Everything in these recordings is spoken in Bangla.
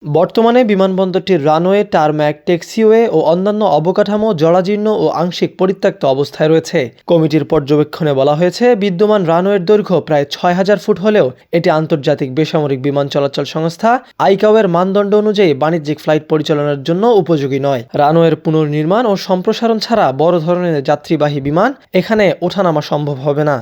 বর্তমানে বিমানবন্দরটির রানওয়ে, টারম্যাক, ট্যাক্সিওয়ে ও অন্যান্য অবকাঠামো জরাজীর্ণ ও আংশিক পরিত্যক্ত অবস্থায় রয়েছে। কমিটির পর্যবেক্ষণে বলা হয়েছে, বিদ্যমান রানওয়ের দৈর্ঘ্য প্রায় ৬,০০০ ফুট হলেও এটি আন্তর্জাতিক বেসামরিক বিমান চলাচল সংস্থা আইকাওয়ের মানদণ্ড অনুযায়ী বাণিজ্যিক ফ্লাইট পরিচালনার জন্য উপযোগী নয়। রানওয়ের পুনর্নির্মাণ ও সম্প্রসারণ ছাড়া বড় ধরনের যাত্রীবাহী বিমান এখানে ওঠানামা সম্ভব হবে না।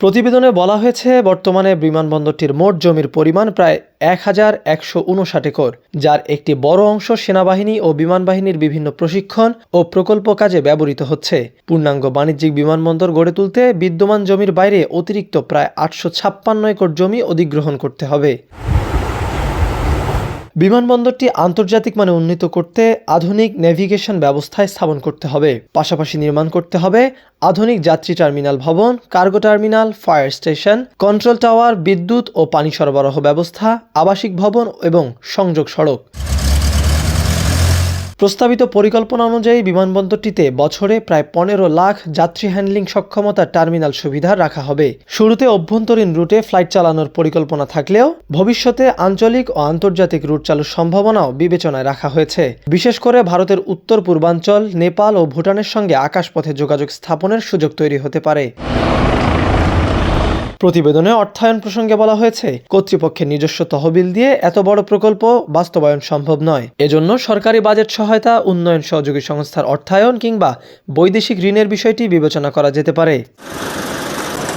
প্রতিবেদনে বলা হয়েছে, বর্তমানে বিমানবন্দরটির মোট জমির পরিমাণ প্রায় ১,১৫৯ একর, যার একটি বড় অংশ সেনাবাহিনী ও বিমান বাহিনীর বিভিন্ন প্রশিক্ষণ ও প্রকল্প কাজে ব্যবহৃত হচ্ছে। পূর্ণাঙ্গ বাণিজ্যিক বিমানবন্দর গড়ে তুলতে বিদ্যমান জমির বাইরে অতিরিক্ত প্রায় ৮৫৬ একর জমি অধিগ্রহণ করতে হবে। বিমানবন্দরটি আন্তর্জাতিক মানে উন্নীত করতে আধুনিক নেভিগেশন ব্যবস্থায় স্থাপন করতে হবে। পাশাপাশি নির্মাণ করতে হবে আধুনিক যাত্রী টার্মিনাল ভবন, cargo terminal, fire station, control tower, বিদ্যুৎ ও পানি সরবরাহ ব্যবস্থা, আবাসিক ভবন এবং সংযোগ সড়ক। প্রস্তাবিত পরিকল্পনা অনুযায়ী বিমানবন্দরটিতে বছরে প্রায় ১৫ লাখ যাত্রী হ্যান্ডলিং সক্ষমতার টার্মিনাল সুবিধা রাখা হবে। শুরুতে অভ্যন্তরীণ রুটে ফ্লাইট চালানোর পরিকল্পনা থাকলেও ভবিষ্যতে আঞ্চলিক ও আন্তর্জাতিক রুট চালুর সম্ভাবনাও বিবেচনায় রাখা হয়েছে। বিশেষ করে ভারতের উত্তর পূর্বাঞ্চল, নেপাল ও ভুটানের সঙ্গে আকাশপথে যোগাযোগ স্থাপনের সুযোগ তৈরি হতে পারে। প্রতিবেদনে অর্থায়ন প্রসঙ্গে বলা হয়েছে, কর্তৃপক্ষের নিজস্ব তহবিল দিয়ে এত বড় প্রকল্প বাস্তবায়ন সম্ভব নয়। এজন্য সরকারি বাজেট সহায়তা, উন্নয়ন সহযোগী সংস্থার অর্থায়ন কিংবা বৈদেশিক ঋণের বিষয়টি বিবেচনা করা যেতে পারে।